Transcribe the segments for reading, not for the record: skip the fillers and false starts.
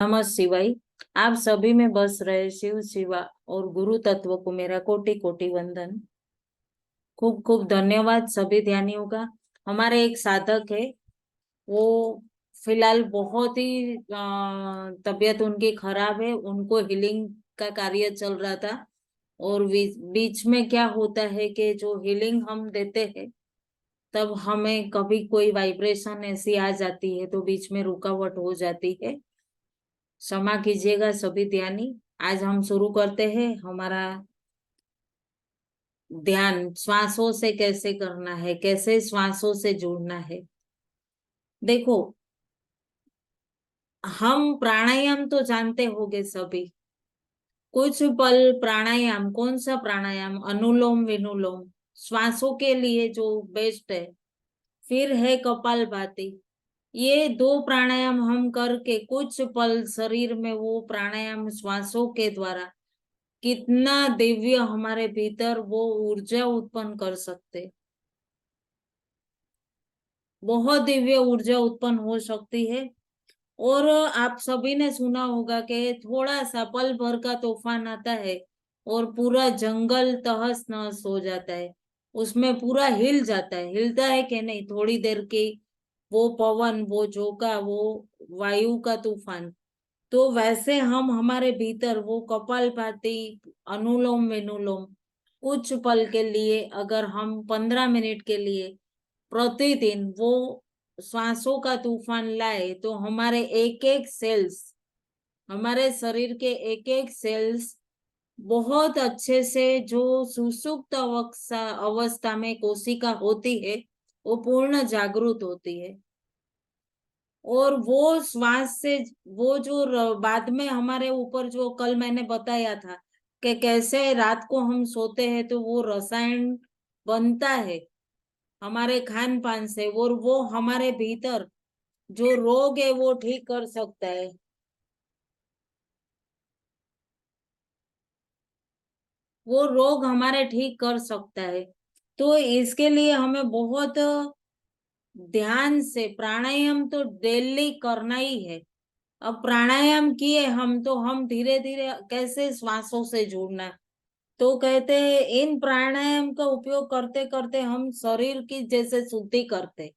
नमः शिवाय। आप सभी में बस रहे शिव शिवा और गुरु तत्व को मेरा कोटि कोटि वंदन। खूब खूब धन्यवाद सभी ध्यानियों का। हमारे एक साधक है, वो फिलहाल बहुत ही तबीयत उनकी खराब है। उनको हीलिंग का कार्य चल रहा था और बीच में क्या होता है कि जो हीलिंग हम देते हैं तब हमें कभी कोई वाइब्रेशन ऐसी आ जाती है तो बीच में रुकावट हो जाती है। क्षमा कीजिएगा सभी ध्यानी। आज हम शुरू करते हैं हमारा ध्यान श्वासों से कैसे करना है, कैसे श्वासों से जुड़ना है। देखो, हम प्राणायाम तो जानते होंगे सभी। कुछ पल प्राणायाम, कौन सा प्राणायाम? अनुलोम विनुलोम, श्वासों के लिए जो बेस्ट है। फिर है कपालभाति। ये दो प्राणायाम हम करके कुछ पल शरीर में वो प्राणायाम श्वासों के द्वारा कितना दिव्य हमारे भीतर वो ऊर्जा उत्पन्न कर सकते। बहुत दिव्य ऊर्जा उत्पन्न हो सकती है। और आप सभी ने सुना होगा कि थोड़ा सा पल भर का तूफान आता है और पूरा जंगल तहस नहस हो जाता है। उसमें पूरा हिल जाता है। हिलता है कि नहीं? थोड़ी देर की वो पवन, वो झोंका, वो वायु का तूफान। तो वैसे हम हमारे भीतर वो कपालभाति, अनुलोम विनुलोम कुछ पल के लिए अगर हम 15 मिनट के लिए प्रतिदिन वो श्वासों का तूफान लाए तो हमारे एक एक सेल्स, हमारे शरीर के एक एक सेल्स बहुत अच्छे से, जो सुसुप्त अवस्था में कोशिका होती है वो पूर्ण जागृत होती है। और वो श्वास से वो जो बाद में हमारे ऊपर जो कल मैंने बताया था कि कैसे रात को हम सोते हैं तो वो रसायन बनता है हमारे खान पान से, और वो हमारे भीतर जो रोग है वो ठीक कर सकता है। वो रोग हमारे ठीक कर सकता है। तो इसके लिए हमें बहुत ध्यान से प्राणायाम तो डेली करना ही है। अब प्राणायाम किए हम तो हम धीरे धीरे कैसे श्वासों से जुड़ना। तो कहते हैं इन प्राणायाम का उपयोग करते करते हम शरीर की जैसे शुद्धि करते,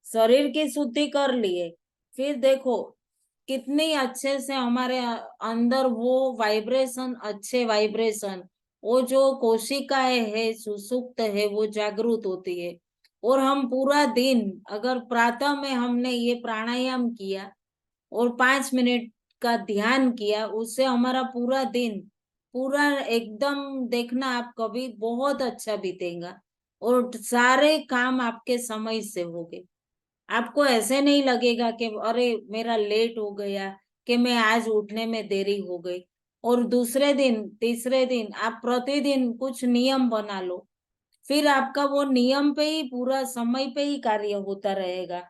शरीर की शुद्धि कर लिए। फिर देखो कितनी अच्छे से हमारे अंदर वो वाइब्रेशन, अच्छे वाइब्रेशन, वो जो कोशिकाएं है सुसुप्त है वो जागृत होती है। और हम पूरा दिन अगर प्रातः में हमने ये प्राणायाम किया और 5 मिनट का ध्यान किया, उससे हमारा पूरा दिन पूरा एकदम देखना आप कभी बहुत अच्छा बीतेगा और सारे काम आपके समय से होंगे। आपको ऐसे नहीं लगेगा कि अरे मेरा लेट हो गया, कि मैं आज उठने में देरी हो गई। और दूसरे दिन तीसरे दिन आप प्रतिदिन कुछ नियम बना लो, फिर आपका वो नियम पे ही पूरा समय पे ही कार्य होता रहेगा।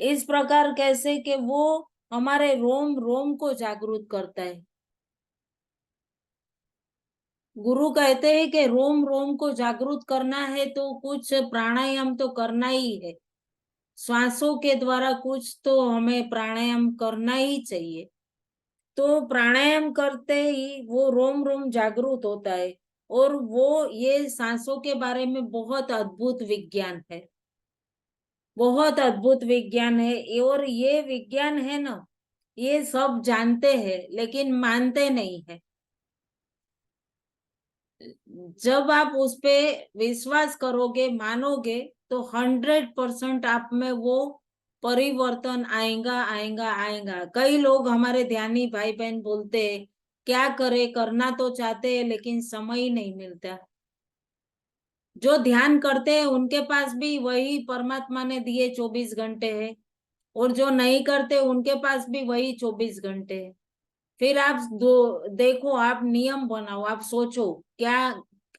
इस प्रकार कैसे कि वो हमारे रोम रोम को जागृत करता है। गुरु कहते हैं कि रोम रोम को जागृत करना है तो कुछ प्राणायाम तो करना ही है। श्वासों के द्वारा कुछ तो हमें प्राणायाम करना ही चाहिए। तो प्राणायाम करते ही वो रोम रोम जागृत होता है। और वो ये सांसों के बारे में बहुत अद्भुत विज्ञान है, बहुत अद्भुत विज्ञान है। और ये विज्ञान है ना, ये सब जानते हैं लेकिन मानते नहीं है। जब आप उस पे विश्वास करोगे, मानोगे, तो 100% आप में वो परिवर्तन आएगा आएगा आएगा। कई लोग हमारे ध्यानी भाई बहन बोलते हैं क्या करे, करना तो चाहते हैं लेकिन समय ही नहीं मिलता। जो ध्यान करते हैं उनके पास भी वही परमात्मा ने दिए 24 घंटे है, और जो नहीं करते उनके पास भी वही 24 घंटे है। फिर आप देखो, आप नियम बनाओ, आप सोचो क्या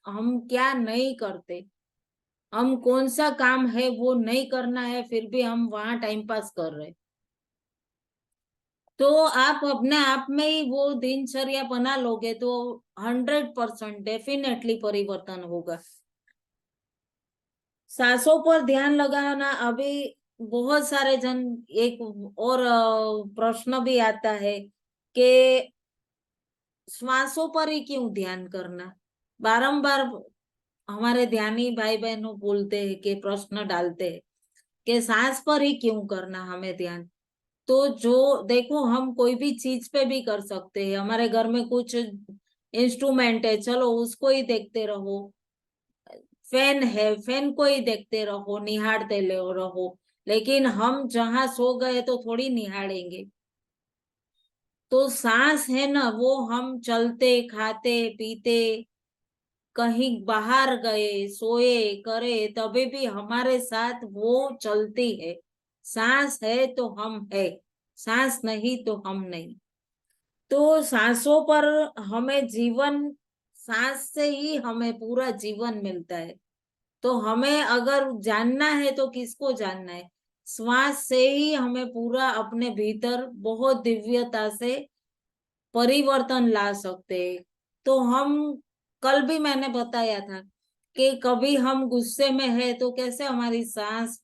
हम क्या नहीं करते। हम कौन सा काम है वो नहीं करना है, फिर भी हम वहां टाइम पास कर रहे। तो आप अपने आप में ही वो दिनचर्या बना लोगे तो 100% डेफिनेटली परिवर्तन होगा। सांसों पर ध्यान लगाना, अभी बहुत सारे जन एक और प्रश्न भी आता है कि श्वासों पर ही क्यों ध्यान करना। बारंबार हमारे ध्यानी भाई बहनों बोलते हैं कि प्रश्न डालते हैं कि सांस पर ही क्यों करना हमें ध्यान। तो जो देखो, हम कोई भी चीज पे भी कर सकते हैं। हमारे घर में कुछ इंस्ट्रूमेंट है, चलो उसको ही देखते रहो। फैन है, फैन को ही देखते रहो, निहारते रहो। लेकिन हम जहां सो गए तो थोड़ी निहारेंगे। तो सांस है ना, वो हम चलते खाते पीते कहीं बाहर गए सोए करे तभी भी हमारे साथ वो चलती है। सांस है तो हम है, सांस नहीं तो हम नहीं। तो सांसों पर हमें जीवन, सांस से ही हमें पूरा जीवन मिलता है। तो हमें अगर जानना है तो किसको जानना है? श्वास से ही हमें पूरा अपने भीतर बहुत दिव्यता से परिवर्तन ला सकते हैं। तो हम, कल भी मैंने बताया था कि कभी हम गुस्से में है तो कैसे हमारी सांस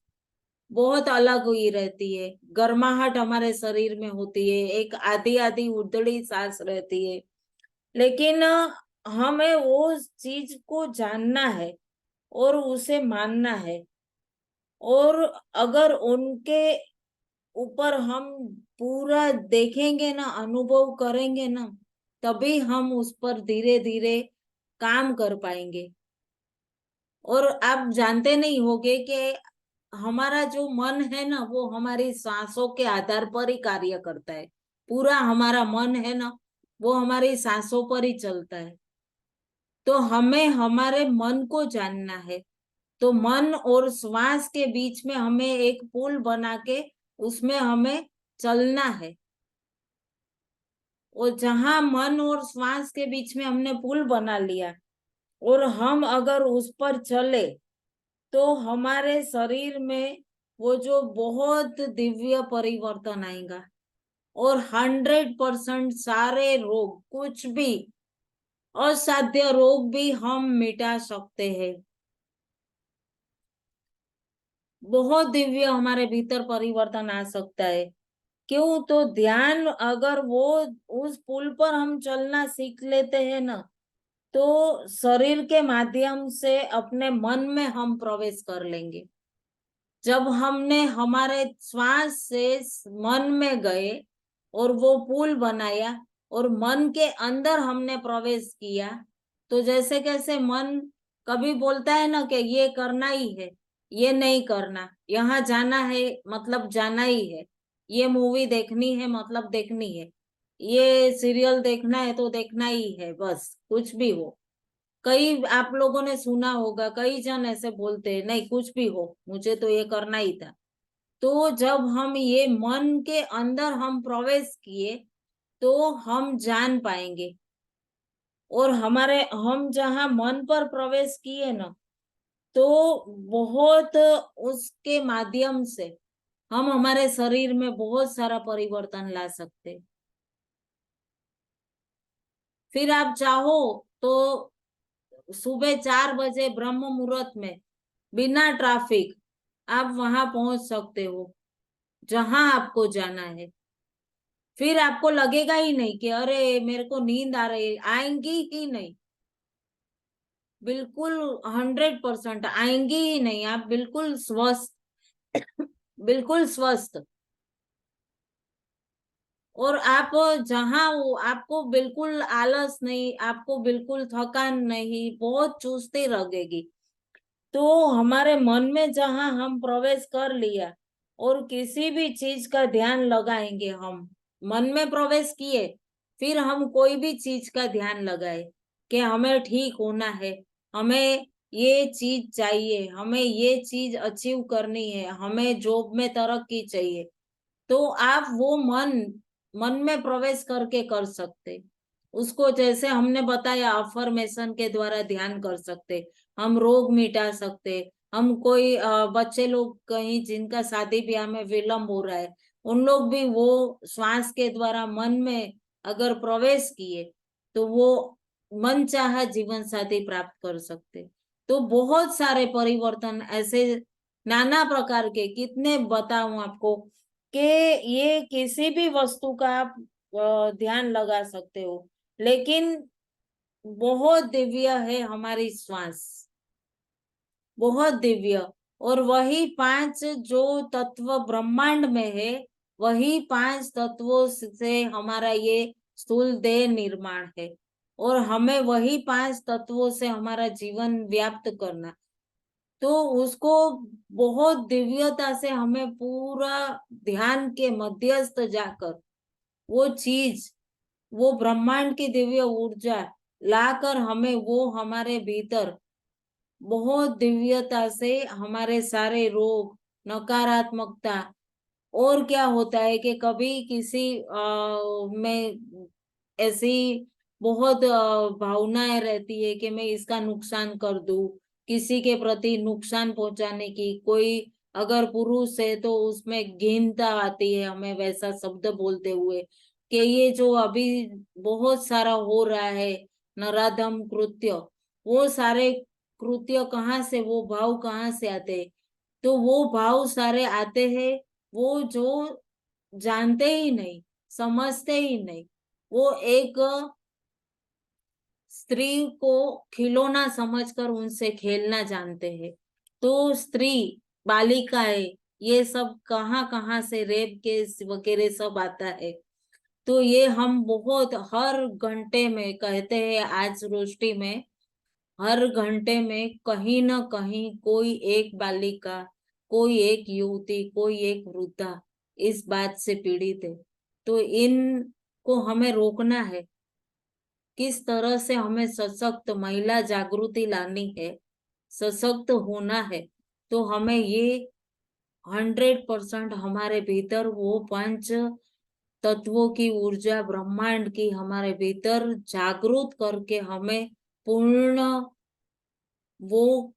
बहुत अलग हुई रहती है, गर्माहट हमारे शरीर में होती है, एक आधी आधी उधड़ी सांस रहती है। लेकिन हमें वो चीज को जानना है और उसे मानना है। और अगर उनके ऊपर हम पूरा देखेंगे ना, अनुभव करेंगे ना, तभी हम उस पर धीरे धीरे काम कर पाएंगे। और आप जानते नहीं होगे कि हमारा जो मन है ना, वो हमारी सांसों के आधार पर ही कार्य करता है। पूरा हमारा मन है ना, वो हमारी सांसों पर ही चलता है। तो हमें हमारे मन को जानना है। तो मन और श्वास के बीच में हमें एक पुल बना के उसमें हमें चलना है। और जहां मन और श्वास के बीच में हमने पुल बना लिया और हम अगर उस पर चले तो हमारे शरीर में वो जो बहुत दिव्य परिवर्तन आएगा। और 100% सारे रोग, कुछ भी असाध्य रोग भी हम मिटा सकते हैं। बहुत दिव्य हमारे भीतर परिवर्तन आ सकता है। क्यों? तो ध्यान, अगर वो उस पुल पर हम चलना सीख लेते हैं ना, तो शरीर के माध्यम से अपने मन में हम प्रवेश कर लेंगे। जब हमने हमारे श्वास से मन में गए और वो पुल बनाया और मन के अंदर हमने प्रवेश किया, तो जैसे कैसे मन कभी बोलता है ना कि ये करना ही है, ये नहीं करना, यहाँ जाना है मतलब जाना ही है, ये मूवी देखनी है मतलब देखनी है, ये सीरियल देखना है तो देखना ही है, बस कुछ भी हो। कई आप लोगों ने सुना होगा, कई जन ऐसे बोलते हैं, नहीं कुछ भी हो मुझे तो ये करना ही था। तो जब हम ये मन के अंदर हम प्रवेश किए तो हम जान पाएंगे। और हमारे, हम जहाँ मन पर प्रवेश किए ना, तो बहुत उसके माध्यम से हम हमारे शरीर में बहुत सारा परिवर्तन ला सकते। फिर आप चाहो तो सुबह 4 बजे ब्रह्म मुहूर्त में बिना ट्रैफिक आप वहां पहुंच सकते हो जहां आपको जाना है। फिर आपको लगेगा ही नहीं कि अरे मेरे को नींद आ रही है, आएंगी ही नहीं। बिल्कुल 100% आएंगी ही नहीं। आप बिल्कुल स्वस्थ, बिल्कुल स्वस्थ। और आप जहाँ हो, आपको बिल्कुल आलस नहीं, आपको बिल्कुल थकान नहीं, बहुत चुस्ती लगेगी। तो हमारे मन में जहां हम प्रवेश कर लिया और किसी भी चीज का ध्यान लगाएंगे हम, मन में प्रवेश किए, फिर हम कोई भी चीज का ध्यान लगाए कि हमें ठीक होना है, हमें ये चीज चाहिए, हमें ये चीज अचीव करनी है, हमें जॉब में तरक्की चाहिए, तो आप वो मन में प्रवेश करके कर सकते। उसको जैसे हमने बताया, अफर्मेशन के द्वारा ध्यान कर सकते, हम रोग मिटा सकते। हम कोई बच्चे लोग कहीं जिनका शादी ब्याह में विलम्ब हो रहा है, उन लोग भी वो श्वास के द्वारा मन में अगर प्रवेश किए तो वो मनचाहा जीवन साथी प्राप्त कर सकते। तो बहुत सारे परिवर्तन ऐसे नाना प्रकार के कितने बताऊं आपको कि ये किसी भी वस्तु का आप ध्यान लगा सकते हो, लेकिन बहुत दिव्य है हमारी श्वास, बहुत दिव्य। और वही पांच जो तत्व ब्रह्मांड में है, वही पांच तत्वों से हमारा ये स्थूल देह निर्माण है, और हमें वही पांच तत्वों से हमारा जीवन व्याप्त करना। तो उसको बहुत दिव्यता से हमें पूरा ध्यान के मध्यस्थ जाकर वो चीज, वो ब्रह्मांड की दिव्य ऊर्जा लाकर हमें वो हमारे भीतर बहुत दिव्यता से हमारे सारे रोग, नकारात्मकता। और क्या होता है कि कभी किसी में ऐसी बहुत भावनाएं रहती है कि मैं इसका नुकसान कर दूं, किसी के प्रति नुकसान पहुंचाने की। कोई अगर पुरुष है तो उसमें घिनता आती है हमें वैसा शब्द बोलते हुए, कि ये जो अभी बहुत सारा हो रहा है नराधम कृत्य, वो सारे कृत्य कहाँ से, वो भाव कहाँ से आते हैं? तो वो भाव सारे आते हैं वो जो जानते ही नहीं, समझते ही नहीं। वो एक स्त्री को खिलौना समझकर उनसे खेलना जानते हैं। तो स्त्री, बालिकाएं, ये सब कहाँ कहाँ से रेप केस वगैरह सब आता है। तो ये हम बहुत हर घंटे में कहते हैं, आज रोष्टी में हर घंटे में कहीं न कहीं कोई एक बालिका, कोई एक युवती, कोई एक वृद्धा इस बात से पीड़ित है। तो इनको हमें रोकना है। किस तरह से हमें सशक्त महिला जागृति लानी है, सशक्त होना है। तो हमें ये 100% हमारे भीतर वो पंच तत्वों की ऊर्जा ब्रह्मांड की हमारे भीतर जागृत करके हमें पूर्ण वो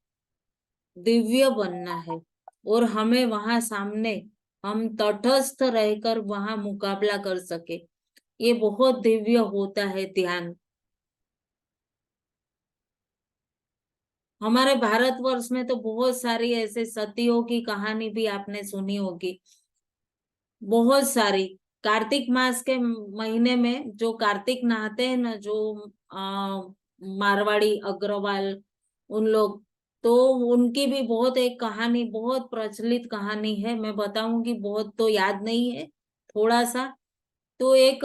दिव्य बनना है। और हमें वहां सामने हम तटस्थ रहकर वहां मुकाबला कर सके। ये बहुत दिव्य होता है ध्यान। हमारे भारतवर्ष में तो बहुत सारी ऐसे सतियों की कहानी भी आपने सुनी होगी, बहुत सारी। कार्तिक मास के महीने में जो कार्तिक नहाते हैं ना, जो मारवाड़ी अग्रवाल, उन लोग, तो उनकी भी बहुत एक कहानी, बहुत प्रचलित कहानी है। मैं बताऊंगी, बहुत तो याद नहीं है, थोड़ा सा। तो एक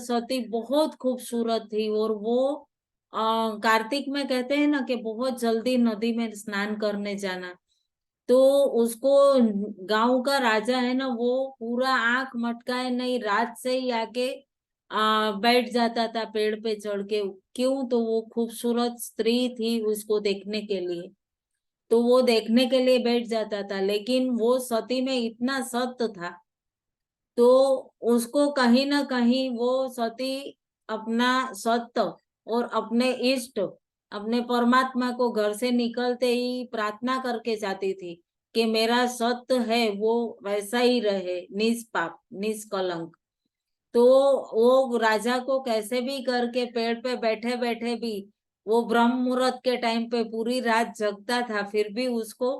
सती बहुत खूबसूरत थी, और वो कार्तिक में कहते हैं ना कि बहुत जल्दी नदी में स्नान करने जाना। तो उसको गांव का राजा है ना, वो पूरा आंख मटकाए नहीं रात से ही आके बैठ जाता था पेड़ पे चढ़ के। क्यों? तो वो खूबसूरत स्त्री थी, उसको देखने के लिए। तो वो देखने के लिए बैठ जाता था, लेकिन वो सती में इतना सत्य था, तो उसको कहीं ना कहीं वो सती अपना सत्य और अपने इष्ट, अपने परमात्मा को घर से निकलते ही प्रार्थना करके जाती थी कि मेरा सत्य है वो वैसा ही रहे, निष्पाप निष्कलंक। तो वो राजा को कैसे भी करके पेड़ पे बैठे बैठे भी, वो ब्रह्म मुहूर्त के टाइम पे पूरी रात जगता था, फिर भी उसको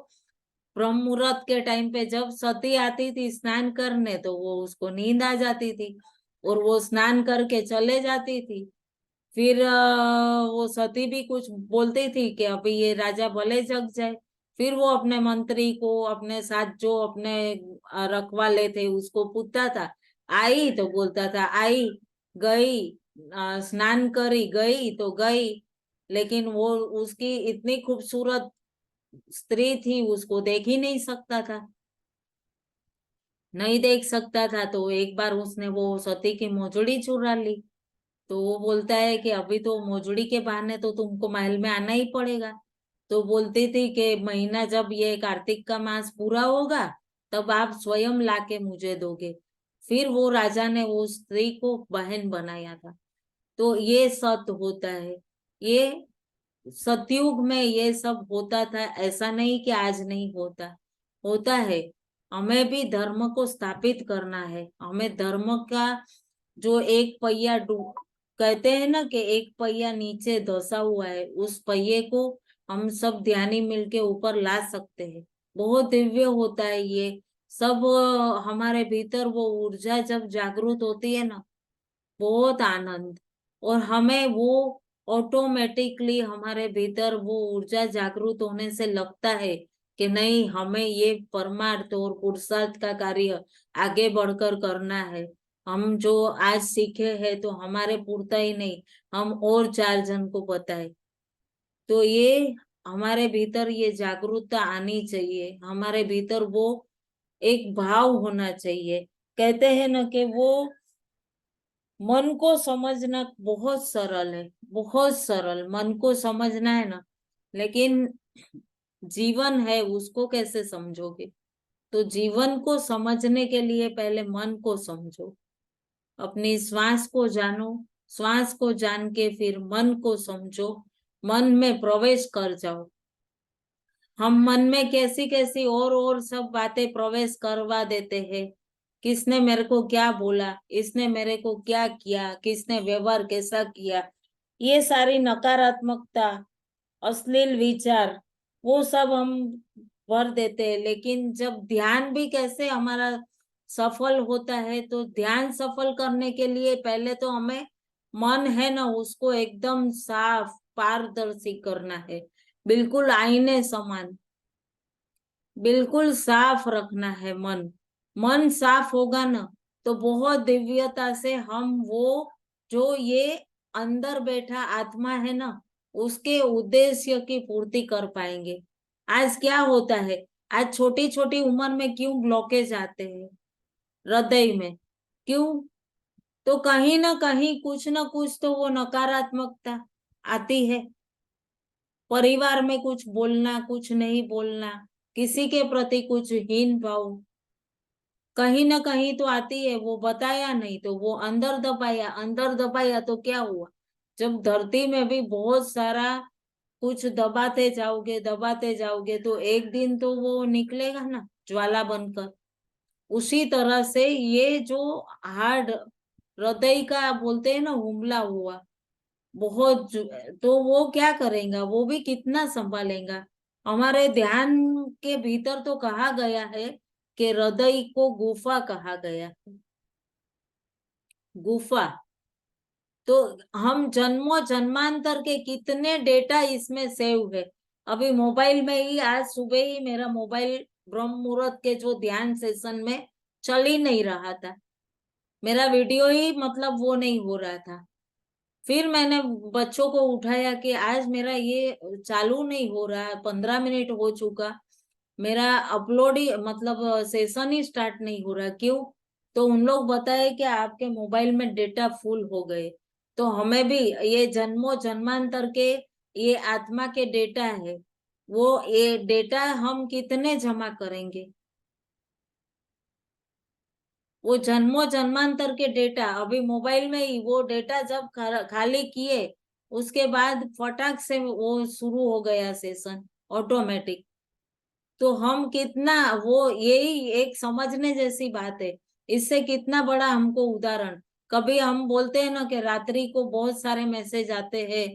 ब्रह्म मुहूर्त के टाइम पे जब सती आती थी स्नान करने, तो वो उसको नींद आ जाती थी, और वो स्नान करके चले जाती थी। फिर वो सती भी कुछ बोलती थी कि अभी ये राजा भले जग जाए। फिर वो अपने मंत्री को, अपने साथ जो अपने रखवाले थे, उसको पूछता था, आई? तो बोलता था आई, गई, स्नान करी, गई तो गई। लेकिन वो उसकी इतनी खूबसूरत स्त्री थी, उसको देख ही नहीं सकता था, नहीं देख सकता था। तो एक बार उसने वो सती की मोजड़ी चुरा ली। तो वो बोलता है कि अभी तो मोजड़ी के बहाने तो तुमको महल में आना ही पड़ेगा। तो बोलती थी कि महीना जब ये कार्तिक का मास पूरा होगा, तब आप स्वयं लाके मुझे दोगे। फिर वो राजा ने वो स्त्री को बहन बनाया था। तो ये सत्य होता है। ये सतयुग में ये सब होता था, ऐसा नहीं कि आज नहीं होता, होता है। हमें भी धर्म को स्थापित करना है। हमें धर्म का जो एक पहिया कहते हैं ना कि एक पहिया नीचे धंसा हुआ है, उस पहिए को हम सब ध्यानी मिलके ऊपर ला सकते हैं। बहुत दिव्य होता है ये सब। हमारे भीतर वो ऊर्जा जब जागृत होती है ना, बहुत आनंद। और हमें वो ऑटोमेटिकली हमारे भीतर वो ऊर्जा जागृत होने से लगता है कि नहीं, हमें ये परमार्थ और पुरुषार्थ का कार्य आगे बढ़कर करना है। हम जो आज सीखे हैं तो हमारे पूरता ही नहीं, हम और 4 जन को बताए। तो ये हमारे भीतर ये जागरूकता आनी चाहिए, हमारे भीतर वो एक भाव होना चाहिए। कहते हैं ना कि वो मन को समझना बहुत सरल है, बहुत सरल मन को समझना है ना, लेकिन जीवन है उसको कैसे समझोगे? तो जीवन को समझने के लिए पहले मन को समझो, अपनी श्वास को जानो, श्वास को जान के फिर मन को समझो, मन में प्रवेश कर जाओ। हम मन में कैसी कैसी और सब बातें प्रवेश करवा देते हैं। किसने मेरे को क्या बोला, इसने मेरे को क्या किया, किसने व्यवहार कैसा किया, ये सारी नकारात्मकता, अश्लील विचार, वो सब हम भर देते हैं। लेकिन जब ध्यान भी कैसे हमारा सफल होता है, तो ध्यान सफल करने के लिए पहले तो हमें मन है ना उसको एकदम साफ पारदर्शी करना है, बिल्कुल आईने समान, बिल्कुल साफ रखना है मन। मन साफ होगा ना तो बहुत दिव्यता से हम वो जो ये अंदर बैठा आत्मा है ना, उसके उद्देश्य की पूर्ति कर पाएंगे। आज क्या होता है, आज छोटी छोटी उम्र में क्यों ब्लॉकेज आते हैं हृदय में? क्यों? तो कहीं ना कहीं कुछ ना कुछ तो वो नकारात्मकता आती है। परिवार में कुछ बोलना, कुछ नहीं बोलना, किसी के प्रति कुछ हीन भाव, कहीं ना कहीं तो आती है। वो बताया नहीं तो वो अंदर दबाया, अंदर दबाया तो क्या हुआ? जब धरती में भी बहुत सारा कुछ दबाते जाओगे तो एक दिन तो वो निकलेगा ना ज्वाला बनकर। उसी तरह से ये जो हार्ड हृदय का बोलते हैं ना हुमला हुआ, तो वो क्या करेगा, वो भी कितना संभालेगा? हमारे ध्यान के भीतर तो कहा गया है कि हृदय को गुफा कहा गया है, गुफा। तो हम जन्मों जन्मांतर के कितने डेटा इसमें सेव है। अभी मोबाइल में ही आज सुबह ही मेरा मोबाइल ब्रह्म मुहूर्त के जो ध्यान सेशन में चल ही नहीं रहा था, मेरा वीडियो ही मतलब वो नहीं हो रहा था। फिर मैंने बच्चों को उठाया कि आज मेरा ये चालू नहीं हो रहा है, 15 मिनट हो चुका, मेरा अपलोड ही मतलब सेशन ही स्टार्ट नहीं हो रहा, क्यों? तो उन लोग बताए कि आपके मोबाइल में डेटा फुल हो गए। तो हमें भी ये जन्मों जन्मांतर के ये आत्मा के डेटा है, वो ये डेटा हम कितने जमा करेंगे? वो जन्मों जन्मांतर के डेटा अभी मोबाइल में ही वो डेटा जब खाली किए, उसके बाद फटाक से वो शुरू हो गया सेशन ऑटोमेटिक। तो हम कितना वो यही एक समझने जैसी बात है। इससे कितना बड़ा हमको उदाहरण, कभी हम बोलते हैं ना कि रात्रि को बहुत सारे मैसेज आते हैं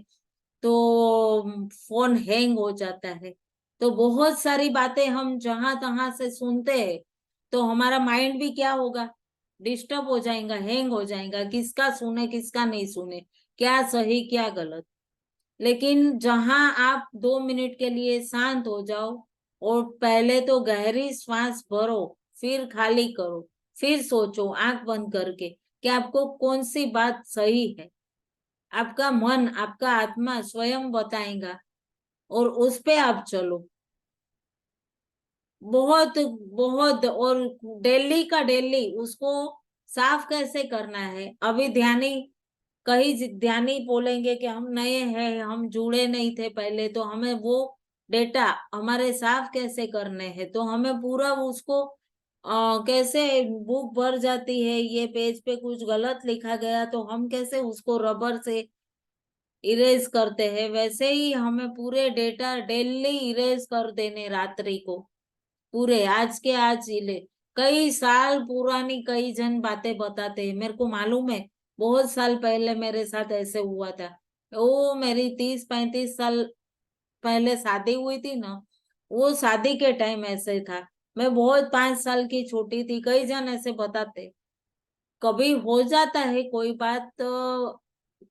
तो फोन हैंग हो जाता है। तो बहुत सारी बातें हम जहां तहां से सुनते हैं तो हमारा माइंड भी क्या होगा, डिस्टर्ब हो जाएगा, हैंग हो जाएगा, किसका सुने किसका नहीं सुने, क्या सही क्या गलत। लेकिन जहां आप 2 मिनट के लिए शांत हो जाओ और पहले तो गहरी श्वास भरो, फिर खाली करो, फिर सोचो आंख बंद करके कि आपको कौन सी बात सही है, आपका मन आपका आत्मा स्वयं बताएगा और उस पे आप चलो। बहुत बहुत। और डेली का डेली उसको साफ कैसे करना है? अभी ध्यानी कई ध्यानी बोलेंगे कि हम नए हैं, हम जुड़े नहीं थे पहले, तो हमें वो डेटा हमारे साफ कैसे करने हैं? तो हमें पूरा उसको कैसे बुक भर जाती है, ये पेज पे कुछ गलत लिखा गया तो हम कैसे उसको रबर से इरेज करते हैं, वैसे ही हमें पूरे डेटा डेली इरेज कर देने रात्रि को, पूरे आज के आज ही ले। कई साल पुरानी कई जन बातें बताते हैं, मेरे को मालूम है। बहुत साल पहले मेरे साथ ऐसे हुआ था। वो मेरी 30-35 साल पहले शादी हुई थी ना, वो शादी के टाइम ऐसे था। मैं बहुत 5 साल की छोटी थी, कई जन ऐसे बताते। कभी हो जाता है कोई बात तो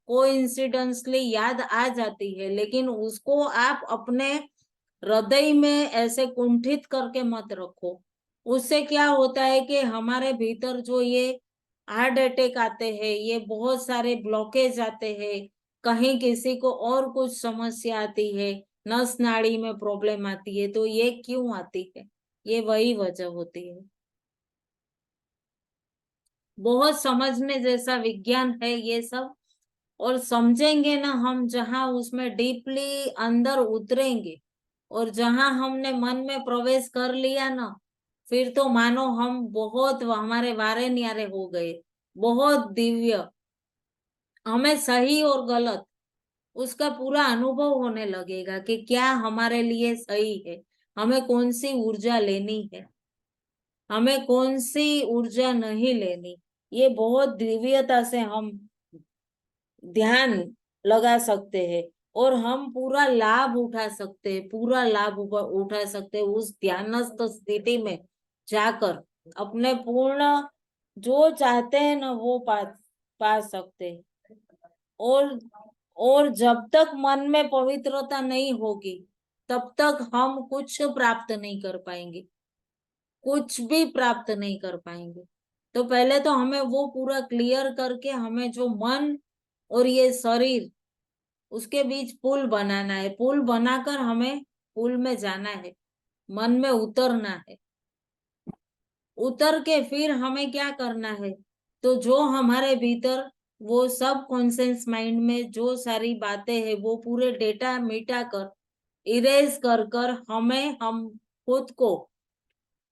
कोइंसिडेंसली याद आ जाती है, लेकिन उसको आप अपने हृदय में ऐसे कुंठित करके मत रखो। उससे क्या होता है कि हमारे भीतर जो ये हार्ट अटैक आते हैं, ये बहुत सारे ब्लॉकेज आते हैं, कहीं किसी को और कुछ समस्या आती है, नस नाड़ी में प्रॉब्लम आती है, तो ये क्यों आती है? ये वही वजह होती है। बहुत समझने जैसा विज्ञान है ये सब। और समझेंगे ना हम, जहाँ उसमें डीपली अंदर उतरेंगे और जहाँ हमने मन में प्रवेश कर लिया ना, फिर तो मानो हम बहुत हमारे वारे न्यारे हो गए, बहुत दिव्य। हमें सही और गलत उसका पूरा अनुभव होने लगेगा कि क्या हमारे लिए सही है, हमें कौन सी ऊर्जा लेनी है, हमें कौन सी ऊर्जा नहीं लेनी। ये बहुत दिव्यता से हम ध्यान लगा सकते हैं और हम पूरा लाभ उठा सकते हैं, पूरा लाभ उठा सकते हैं उस ध्यानस्थ स्थिति में जाकर। अपने पूर्ण जो चाहते हैं ना वो पा सकते हैं। और और जब तक मन में पवित्रता नहीं होगी, तब तक हम कुछ प्राप्त नहीं कर पाएंगे, कुछ भी प्राप्त नहीं कर पाएंगे। तो पहले तो हमें वो पूरा क्लियर करके, हमें जो मन और ये शरीर, उसके बीच पुल बनाना है। पुल बनाकर हमें पुल में जाना है, मन में उतरना है। उतर के फिर हमें क्या करना है? तो जो हमारे भीतर वो सब कॉन्शियस माइंड में जो सारी बातें हैं, वो पूरे डेटा मिटा कर, इरेज कर कर हमें हम खुद को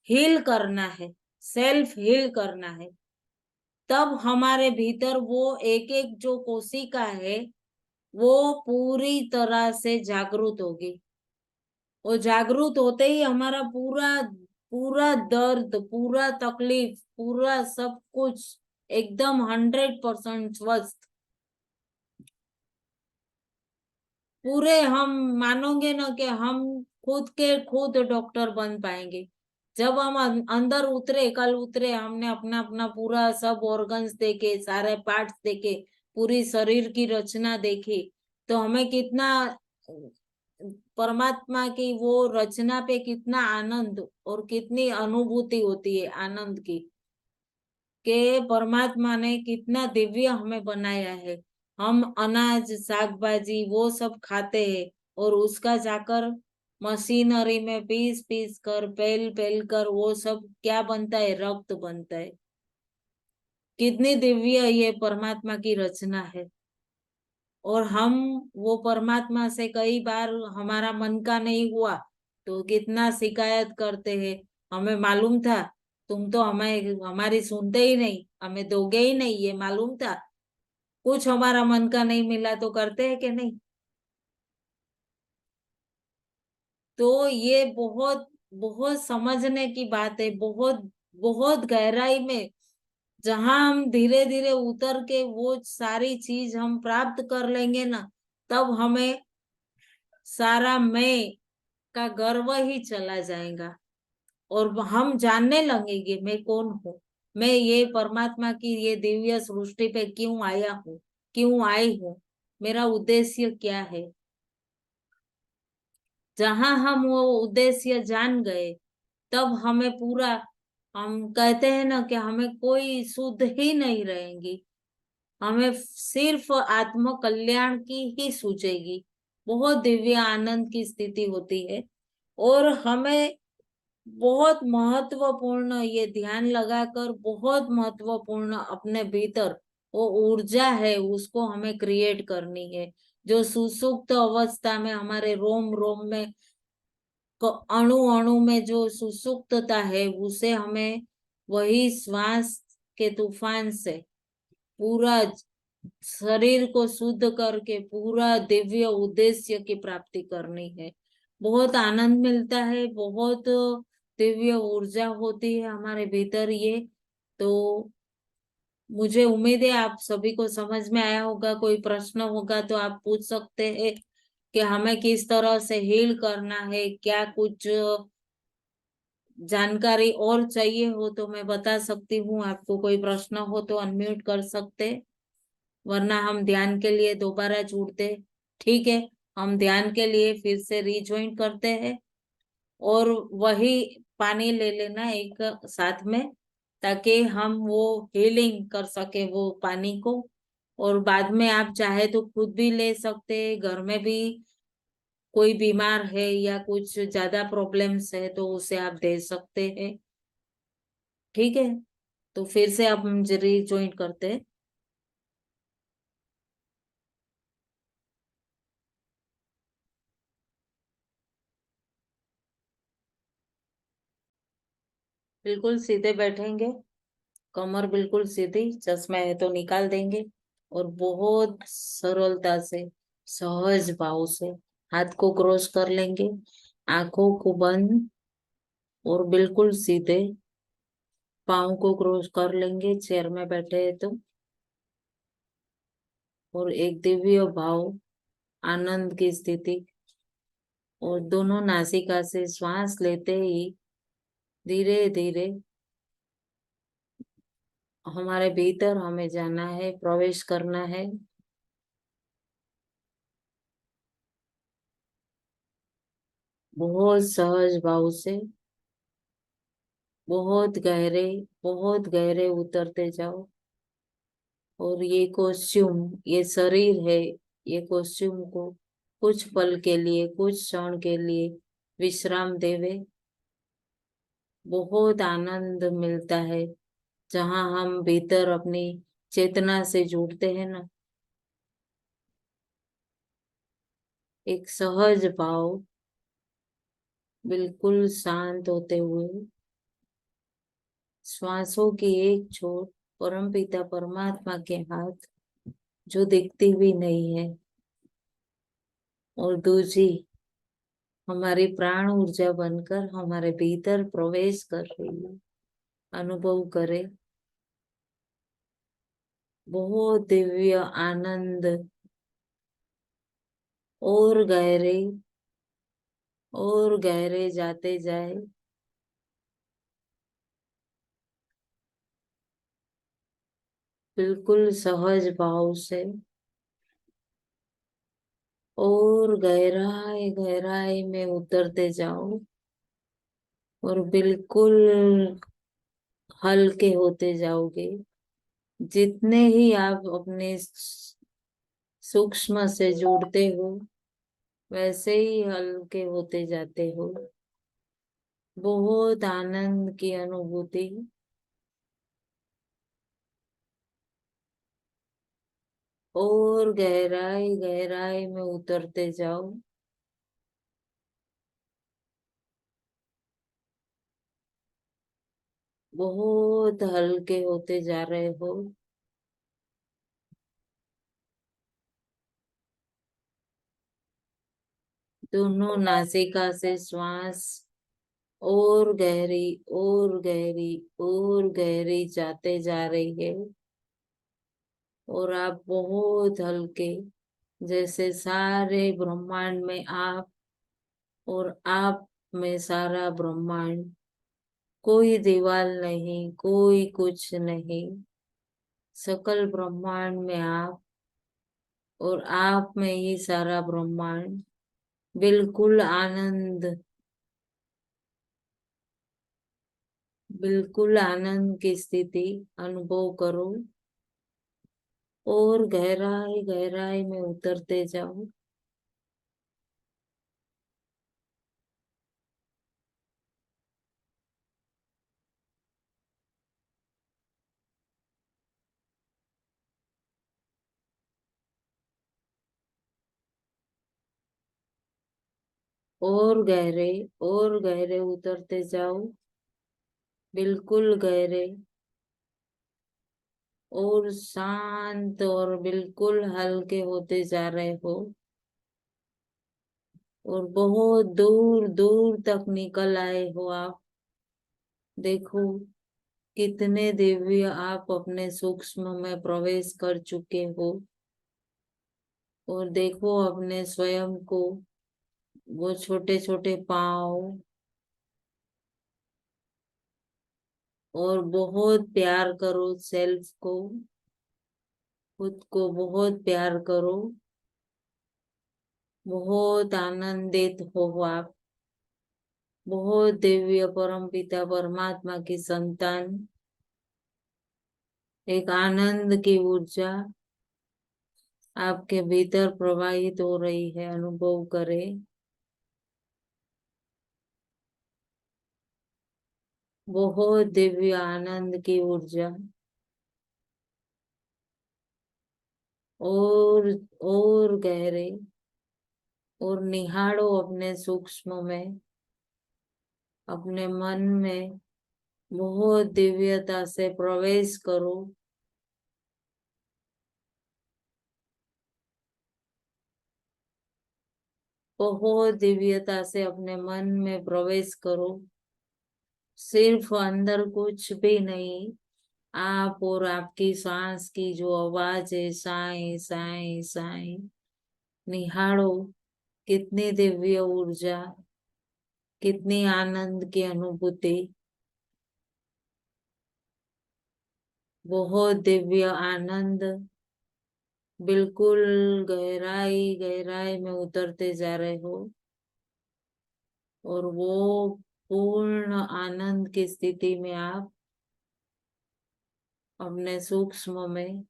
हील करना है, सेल्फ हील करना है। तब हमारे भीतर वो एक एक जो कोशिका है, वो पूरी तरह से जागृत होगी। और जागृत होते ही हमारा पूरा पूरा दर्द, पूरा तकलीफ, पूरा सब कुछ एकदम 100% स्वस्थ, पूरे हम मानोगे ना कि हम खुद के खुद डॉक्टर बन पाएंगे। जब हम अंदर उतरे, कल उतरे, हमने अपना अपना पूरा सब ऑर्गन्स देखे, सारे पार्ट्स देखे, पूरी शरीर की रचना देखी, तो हमें कितना परमात्मा की वो रचना पे कितना आनंद और कितनी अनुभूति होती है आनंद की, कि परमात्मा ने कितना दिव्य हमें बनाया है। हम अनाज शाक भाजी वो सब खाते हैं, और उसका जाकर मशीनरी में पीस पीस कर, पेल पेल कर वो सब क्या बनता है? रक्त बनता है। कितनी दिव्य ये परमात्मा की रचना है। और हम वो परमात्मा से कई बार हमारा मन का नहीं हुआ तो कितना शिकायत करते हैं। हमें मालूम था, तुम तो हमें हमारी सुनते ही नहीं, हमें दोगे ही नहीं, ये मालूम था। कुछ हमारा मन का नहीं मिला तो करते हैं कि नहीं? तो ये बहुत बहुत समझने की बात है, बहुत बहुत गहराई में। जहां हम धीरे धीरे उतर के वो सारी चीज हम प्राप्त कर लेंगे ना, तब हमें सारा मैं का गर्व ही चला जाएगा। और हम जानने लगेंगे मैं कौन हूँ, मैं ये परमात्मा की ये दिव्य सृष्टि पे क्यों आया हूँ, क्यों आई हूँ, मेरा उद्देश्य क्या है। जहां हम वो उद्देश्य जान गए, तब हमें पूरा, हम कहते हैं ना कि हमें कोई सुध ही नहीं रहेंगी, हमें सिर्फ आत्म कल्याण की ही सूझेगी। बहुत दिव्य आनंद की स्थिति होती है। और हमें बहुत महत्वपूर्ण ये ध्यान लगाकर, बहुत महत्वपूर्ण अपने भीतर वो ऊर्जा है उसको हमें क्रिएट करनी है। जो सुसुप्त अवस्था में हमारे रोम रोम में, अणु अणु में जो सुसुप्तता है, उसे हमें वही श्वास के तूफान से पूरा शरीर को शुद्ध करके पूरा दिव्य उद्देश्य की प्राप्ति करनी है। बहुत आनंद मिलता है, बहुत दिव्य ऊर्जा होती है हमारे भीतर ये। तो मुझे उम्मीद है आप सभी को समझ में आया होगा। कोई प्रश्न होगा तो आप पूछ सकते हैं। कि हमें किस तरह से हील करना है, क्या कुछ जानकारी और चाहिए हो तो मैं बता सकती हूँ। आपको कोई प्रश्न हो तो अनम्यूट कर सकते, वरना हम ध्यान के लिए दोबारा जुड़ते। ठीक है, हम ध्यान के लिए फिर से रिज्वाइन करते हैं, और वही पानी ले लेना एक साथ में, ताकि हम वो हीलिंग कर सके वो पानी को। और बाद में आप चाहे तो खुद भी ले सकते हैं, घर में भी कोई बीमार है या कुछ ज्यादा प्रॉब्लम्स है तो उसे आप दे सकते हैं। ठीक है, तो फिर से आप रिज्वाइन करते हैं। बिल्कुल सीधे बैठेंगे, कमर बिल्कुल सीधी, चश्मा है तो निकाल देंगे, और बहुत सरलता से, सहज भाव से हाथ को क्रॉस कर लेंगे, आंखों को बंद, और बिल्कुल सीधे पाँव को क्रॉस कर लेंगे चेयर में बैठे हैं तो। और एक दिव्य भाव, आनंद की स्थिति, और दोनों नासिका से श्वास लेते ही धीरे धीरे हमारे भीतर हमें जाना है, प्रवेश करना है। बहुत सहज भाव से, बहुत गहरे, बहुत गहरे उतरते जाओ। और ये कॉस्ट्यूम, ये शरीर है, ये कॉस्ट्यूम को कुछ पल के लिए, कुछ क्षण के लिए विश्राम देवे। बहुत आनंद मिलता है जहाँ हम भीतर अपनी चेतना से जुड़ते हैं ना, एक सहज भाव, बिल्कुल शांत होते हुए श्वासों की एक छोर परमपिता परमात्मा के हाथ, जो दिखती भी नहीं है, और दूसरी हमारी प्राण ऊर्जा बनकर हमारे भीतर प्रवेश कर रही है। अनुभव करे बहुत दिव्य आनंद, और गहरे, और गहरे जाते जाए। बिल्कुल सहज भाव से, और गहराई गहराई में उतरते जाओ, और बिल्कुल हल्के होते जाओगे। जितने ही आप अपने सूक्ष्म से जुड़ते हो, वैसे ही हल्के होते जाते हो। बहुत आनंद की अनुभूति, और गहराई गहराई में उतरते जाओ। बहुत हल्के होते जा रहे हो। दोनों नासिका से श्वास और गहरी, और गहरी, और गहरी जाते जा रही है। और आप बहुत हल्के, जैसे सारे ब्रह्मांड में आप, और आप में सारा ब्रह्मांड, कोई दीवार नहीं, कोई कुछ नहीं, सकल ब्रह्मांड में आप, और आप में ही सारा ब्रह्मांड। बिल्कुल आनंद, बिल्कुल आनंद की स्थिति अनुभव करो, और गहराई गहराई में उतरते जाओ। और गहरे, और गहरे उतरते जाओ, बिल्कुल गहरे, और शांत, और बिल्कुल हल्के होते जा रहे हो। और बहुत दूर दूर तक निकल आए हो आप। देखो कितने दिव्य आप अपने सूक्ष्म में प्रवेश कर चुके हो। और देखो अपने स्वयं को, वो छोटे छोटे पाँव, और बहुत प्यार करो सेल्फ को, खुद को बहुत प्यार करो। बहुत आनंदित हो आप, बहुत दिव्य परम पिता परमात्मा की संतान। एक आनंद की ऊर्जा आपके भीतर प्रवाहित हो रही है, अनुभव करें। बहुत दिव्य आनंद की ऊर्जा। और और गहरे, और निहारो अपने सूक्ष्म में, अपने मन में बहुत दिव्यता से प्रवेश करो। बहुत दिव्यता से अपने मन में प्रवेश करो। सिर्फ अंदर कुछ भी नहीं, आप और आपकी सांस की जो आवाज है, साए साए साए, निहारो। कितनी दिव्य ऊर्जा, कितनी आनंद की अनुभूति। बहुत दिव्य आनंद, बिल्कुल गहराई गहराई में उतरते जा रहे हो। और वो पूर्ण आनंद की स्थिति में आप अपने सूक्ष्म में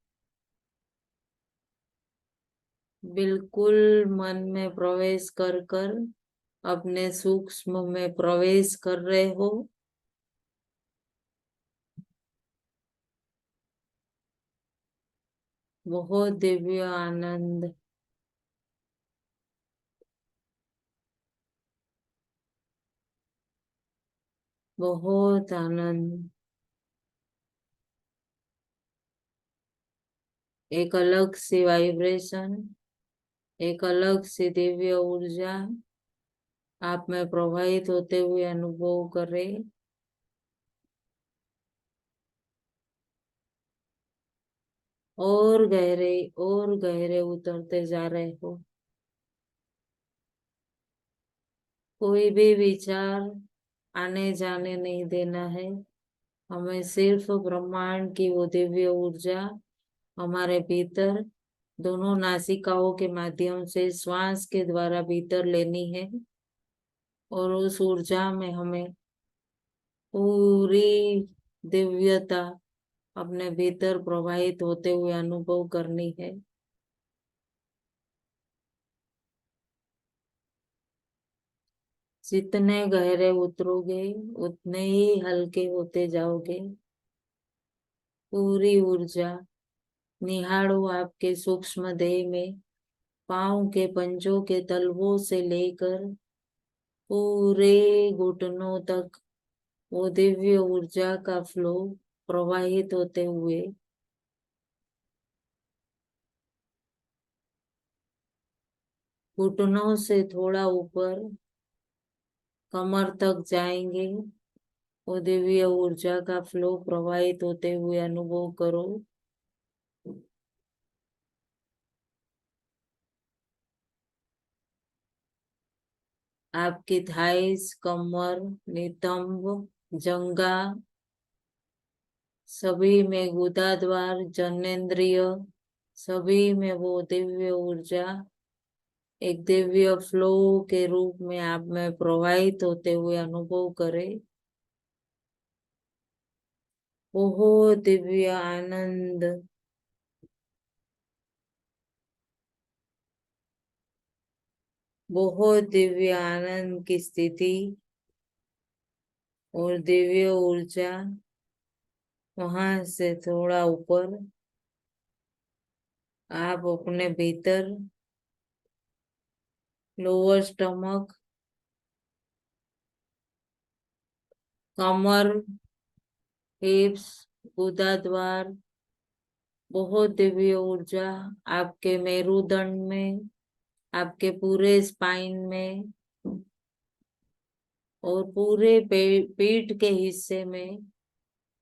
बिल्कुल मन में प्रवेश कर कर अपने सूक्ष्म में प्रवेश कर रहे हो। बहुत दिव्य आनंद, बहुत आनंद। एक अलग सी वाइब्रेशन, एक अलग सी दिव्य ऊर्जा आप में प्रवाहित होते हुए अनुभव करें। और गहरे उतरते जा रहे हो। कोई भी विचार आने जाने नहीं देना है। हमें सिर्फ ब्रह्मांड की वो दिव्य ऊर्जा हमारे भीतर दोनों नासिकाओं के माध्यम से श्वास के द्वारा भीतर लेनी है। और उस ऊर्जा में हमें पूरी दिव्यता अपने भीतर प्रवाहित होते हुए अनुभव करनी है। जितने गहरे उतरोगे उतने ही हल्के होते जाओगे। पूरी ऊर्जा निहारो आपके सूक्ष्म देह में, पाँव के पंजों के तलवों से लेकर पूरे घुटनों तक वो दिव्य ऊर्जा का फ्लो प्रवाहित होते हुए घुटनों से थोड़ा ऊपर कमर तक जाएंगे। वो दिव्य ऊर्जा का फ्लो प्रवाहित होते हुए अनुभव करो। आपकी थाइस, कमर, नितंब, जंगा, सभी में गुदाद्वार, जननेंद्रिय, सभी में वो दिव्य ऊर्जा एक दिव्य फ्लो के रूप में आप में प्रवाहित होते हुए अनुभव करें। बहुत दिव्य आनंद, बहुत दिव्य आनंद की स्थिति और दिव्य ऊर्जा। वहां से थोड़ा ऊपर आप अपने भीतर लोअर स्टमक, कमर, हिप्स, गुदाद्वार, बहुत दिव्य ऊर्जा आपके मेरुदंड में, आपके पूरे स्पाइन में और पूरे पीठ के हिस्से में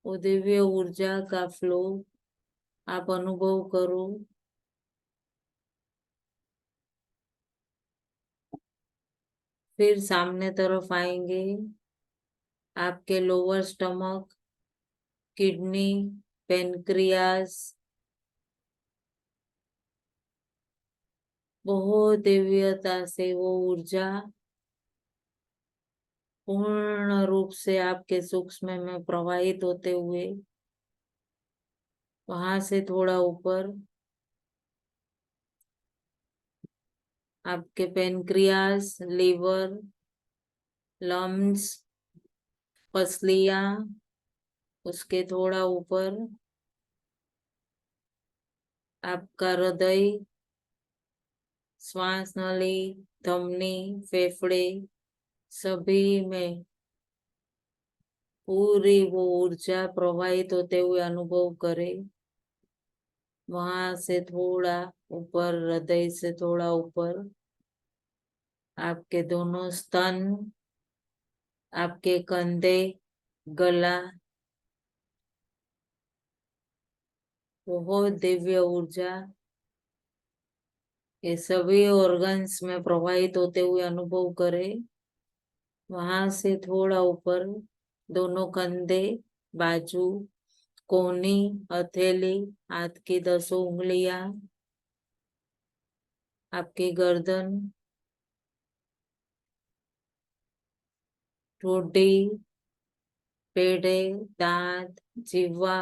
वो दिव्य ऊर्जा का फ्लो आप अनुभव करो। फिर सामने तरफ आएंगे, आपके लोअर स्टमक, किडनी, पेनक्रियास, बहुत दिव्यता से वो ऊर्जा पूर्ण रूप से आपके सूक्ष्म में प्रवाहित होते हुए वहां से थोड़ा ऊपर आपके पेनक्रियास, लीवर, लम्स, पसलियां, उसके थोड़ा ऊपर आपका हृदय, श्वास नली, धमनी, फेफड़े, सभी में पूरी वो ऊर्जा प्रवाहित होते हुए अनुभव करें। वहां से थोड़ा ऊपर, हृदय से थोड़ा ऊपर आपके दोनों स्तन, आपके कंधे, गला, बहुत दिव्य ऊर्जा ये सभी ऑर्गन्स में प्रवाहित होते हुए अनुभव करें। वहां से थोड़ा ऊपर दोनों कंधे, बाजू, कोहनी, हथेली, हाथ की 10 उंगलियां, आपकी गर्दन, ठोडी, पेड़े, दांत, जीवा,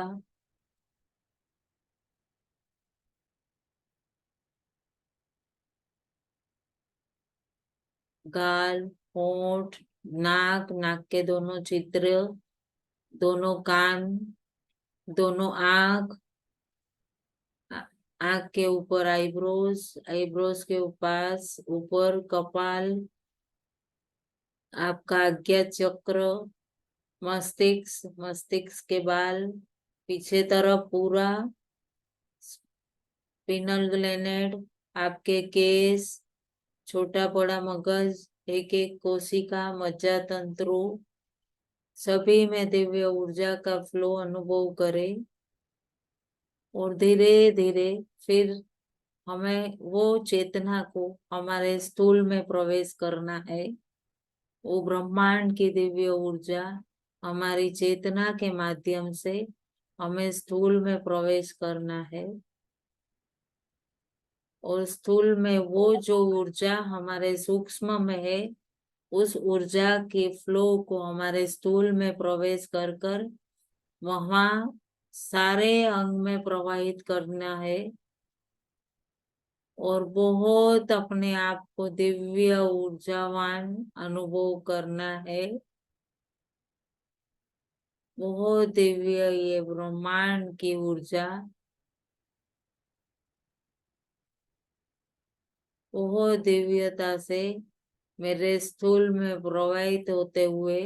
गाल, होंठ, नाक, नाक के दोनों छिद्र, दोनों कान, दोनों आंख, आंख के ऊपर आईब्रोज, आईब्रोज के पास ऊपर कपाल, आपका आज्ञा चक्र, मस्तिष्क, मस्तिष्क के बाल, पीछे तरफ पूरा स्पिनल ग्लैंड, आपके केस, छोटा बड़ा मगज, एक एक कोशिका, मज्जा तंतु, सभी में दिव्य ऊर्जा का फ्लो अनुभव करें। और धीरे धीरे फिर हमें वो चेतना को हमारे स्थूल में प्रवेश करना है। वो ब्रह्मांड की दिव्य ऊर्जा हमारी चेतना के माध्यम से हमें स्थूल में प्रवेश करना है। और स्थूल में वो जो ऊर्जा हमारे सूक्ष्म में है, उस ऊर्जा के फ्लो को हमारे स्थूल में प्रवेश कर कर वहां सारे अंग में प्रवाहित करना है। और बहुत अपने आप को दिव्य ऊर्जावान अनुभव करना है। बहुत दिव्य ये ब्रह्मांड की ऊर्जा बहुत दिव्यता से मेरे स्थूल में प्रवाहित होते हुए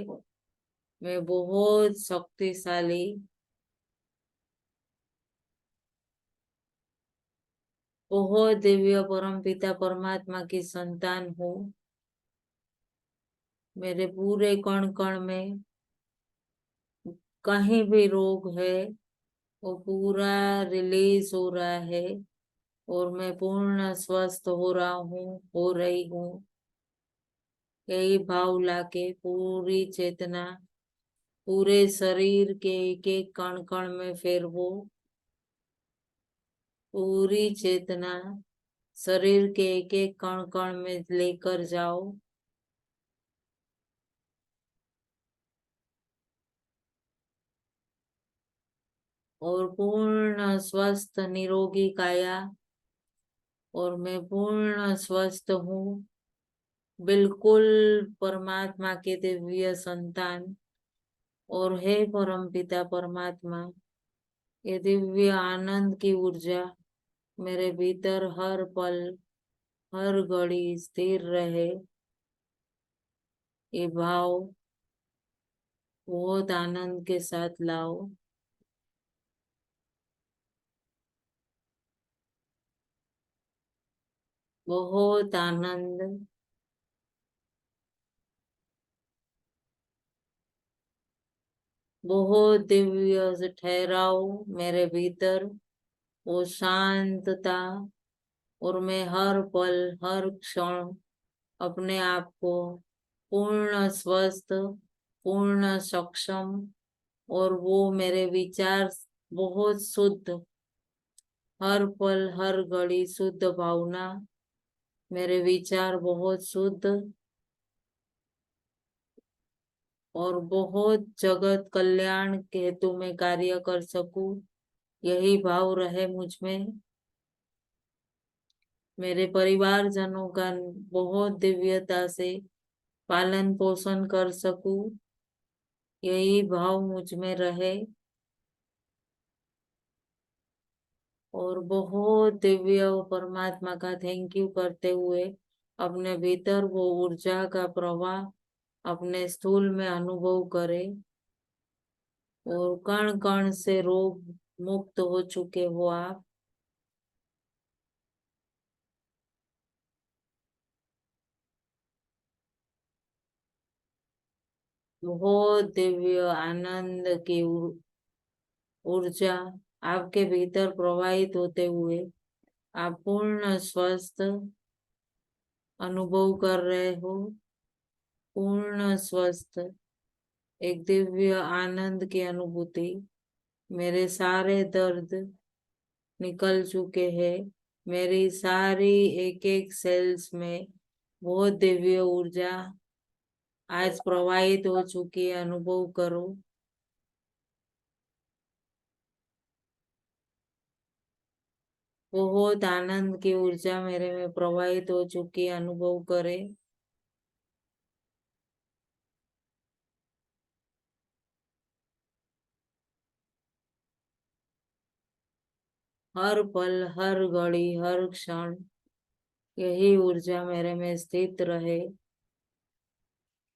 मैं बहुत शक्तिशाली, बहुत दिव्य परम पिता परमात्मा की संतान हूँ। मेरे पूरे कण कण में कहीं भी रोग है वो पूरा रिलीज हो रहा है और मैं पूर्ण स्वस्थ हो रहा हूँ, हो रही हूँ। यही भाव लाके पूरी चेतना पूरे शरीर के एक एक कण कण में फेरवो। पूरी चेतना शरीर के एक एक कण कण में लेकर जाओ। और पूर्ण स्वस्थ निरोगी काया, और मैं पूर्ण स्वस्थ हूँ, बिल्कुल परमात्मा के दिव्य संतान। और हे परम पिता परमात्मा, ये दिव्य आनंद की ऊर्जा मेरे भीतर हर पल हर घड़ी स्थिर रहे। ये भाव बहुत आनंद के साथ लाओ। बहुत आनंद, बहुत दिव्य से ठहराओ मेरे भीतर वो शांतता। और मैं हर पल हर क्षण अपने आप को पूर्ण स्वस्थ, पूर्ण सक्षम, और वो मेरे विचार बहुत शुद्ध, हर पल हर घड़ी शुद्ध भावना, मेरे विचार बहुत शुद्ध और बहुत जगत कल्याण के हेतु में कार्य कर सकूं, यही भाव रहे मुझ में। मेरे परिवारजनों का बहुत दिव्यता से पालन पोषण कर सकूं, यही भाव मुझ में रहे। और बहुत दिव्य परमात्मा का थैंक यू करते हुए अपने भीतर वो ऊर्जा का प्रवाह अपने स्थूल में अनुभव करे, और कण कण से रोग मुक्त हो चुके हो आप। बहुत दिव्य आनंद की ऊर्जा आपके भीतर प्रवाहित होते हुए आप पूर्ण स्वस्थ अनुभव कर रहे हो। पूर्ण स्वस्थ, एक दिव्य आनंद की अनुभूति। मेरे सारे दर्द निकल चुके हैं। मेरी सारी एक एक सेल्स में बहुत दिव्य ऊर्जा आज प्रवाहित हो चुकी है, अनुभव करो। बहुत आनंद की ऊर्जा मेरे में प्रवाहित हो चुकी है, अनुभव करे। हर पल हर घड़ी हर क्षण यही ऊर्जा मेरे में स्थित रहे,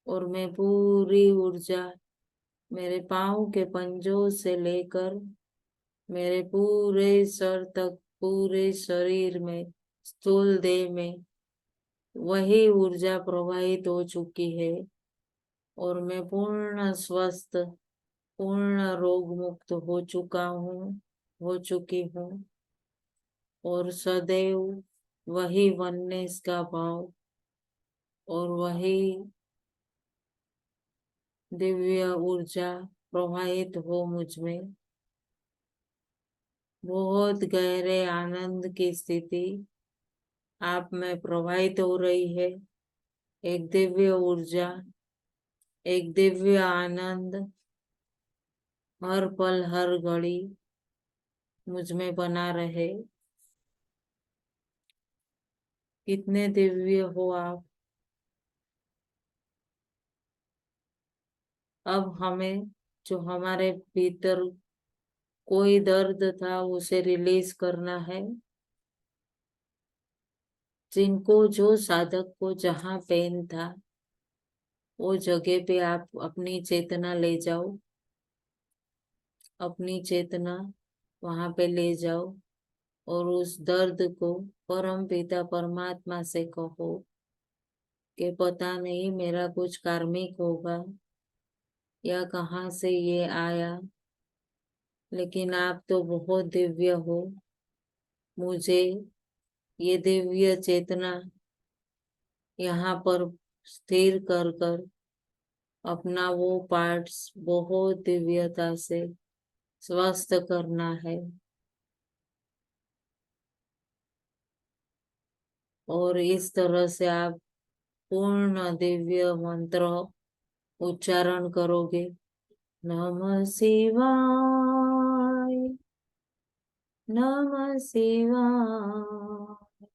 और मैं पूरी ऊर्जा मेरे पाँव के पंजों से लेकर मेरे पूरे सर तक, पूरे शरीर में, स्थूल देह में वही ऊर्जा प्रवाहित हो चुकी है, और मैं पूर्ण स्वस्थ, पूर्ण रोग मुक्त हो चुका हूँ, हो चुकी हूँ। और सदैव वही वननेस का भाव और वही दिव्य ऊर्जा प्रवाहित हो मुझ में। बहुत गहरे आनंद की स्थिति आप में प्रवाहित हो रही है। एक दिव्य ऊर्जा, एक दिव्य आनंद हर पल हर घड़ी मुझ में बना रहे। कितने दिव्य हो आप। अब हमें जो हमारे भीतर कोई दर्द था उसे रिलीज करना है। जिनको, जो साधक को जहाँ पेन था वो जगह पे आप अपनी चेतना ले जाओ, अपनी चेतना वहां पे ले जाओ, और उस दर्द को परम पिता परमात्मा से कहो कि पता नहीं मेरा कुछ कार्मिक होगा या कहाँ से ये आया, लेकिन आप तो बहुत दिव्य हो। मुझे ये दिव्य चेतना यहाँ पर स्थिर कर कर अपना वो पार्ट्स बहुत दिव्यता से स्वस्थ करना है। और इस तरह से आप पूर्ण दिव्य मंत्र उच्चारण करोगे। नमः शिवाय, नमः शिवाय।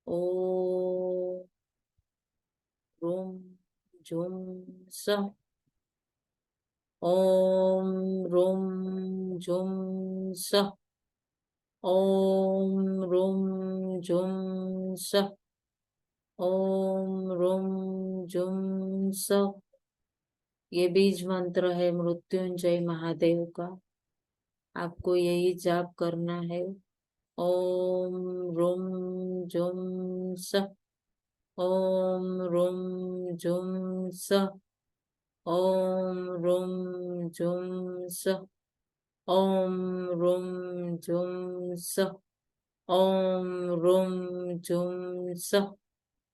ओम रूम झुम स। ओम रूम झुम स। ओम रूम झुम स। ओम रूम झुम स। ये बीज मंत्र है मृत्युंजय महादेव का। आपको यही जाप करना है। ओम रूम झुम स। ओम रूम झुम स। ओम रूम झुम स। ओम रूम झुम स। ओम रूम झुम स।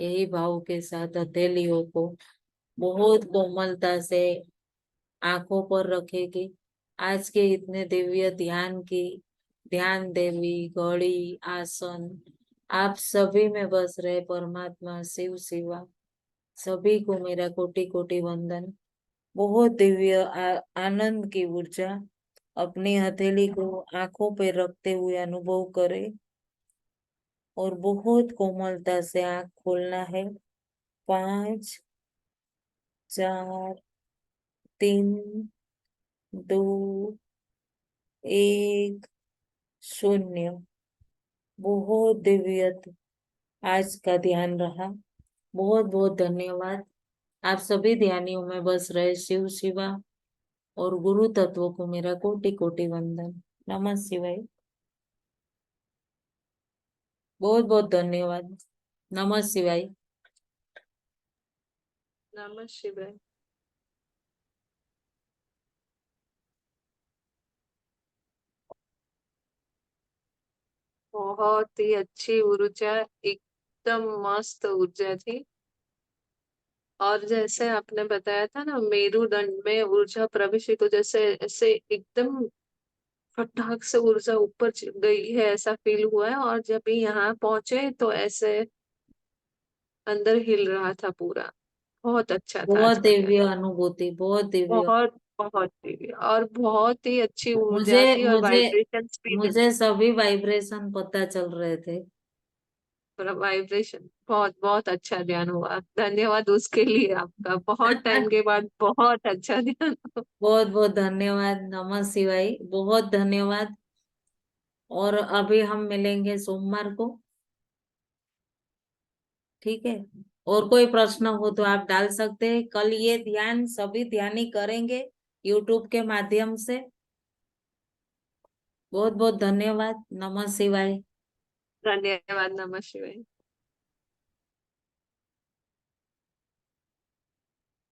यही भाव के साथ हथेलियों को बहुत कोमलता से आंखों पर रखेगी। आज के इतने दिव्य ध्यान देवी घड़ी आसन, आप सभी में बस रहे परमात्मा शिव शिवा, सभी को मेरा कोटि कोटि वंदन। बहुत दिव्य आनंद की ऊर्जा अपनी हथेली को आंखों पे रखते हुए अनुभव करे और बहुत कोमलता से आंख खोलना है। 5 4 3 2 1 0। बहुत दिव्य आज का ध्यान रहा। बहुत बहुत धन्यवाद। आप सभी ध्यानियों में बस रहे शिव शिवा और गुरु तत्वों को मेरा कोटि कोटि वंदन। नमः शिवाय। बहुत बहुत धन्यवाद। नमः शिवाय। नमः शिवाय। बहुत ही अच्छी ऊर्जा, एकदम मस्त ऊर्जा थी। और जैसे आपने बताया था ना, मेरुदंड में ऊर्जा प्रवेश, तो जैसे ऐसे एकदम फटाक से ऊर्जा ऊपर गई है ऐसा फील हुआ है। और जब भी यहाँ पहुंचे तो ऐसे अंदर हिल रहा था पूरा। बहुत अच्छा था आज बहुत का ध्यान। दिव्य अनुभूति, बहुत दिव्य। बहुत बहुत ही, और बहुत ही अच्छी मुझे ऊर्जा थी, और मुझे वाइब्रेशंस भी मुझे सभी वाइब्रेशन पता चल रहे थे। वाइब्रेशन बहुत बहुत अच्छा ध्यान हुआ। धन्यवाद उसके लिए आपका, बहुत टाइम के बाद बहुत अच्छा ध्यान। बहुत बहुत धन्यवाद। नमः शिवाय। बहुत धन्यवाद। और अभी हम मिलेंगे सोमवार को। ठीक है। और कोई प्रश्न हो तो आप डाल सकते हैं। कल ये ध्यान सभी ध्यानी करेंगे यूट्यूब के माध्यम से। बहुत बहुत धन्यवाद। नमः शिवाय। धन्यवाद। नमः शिवाय।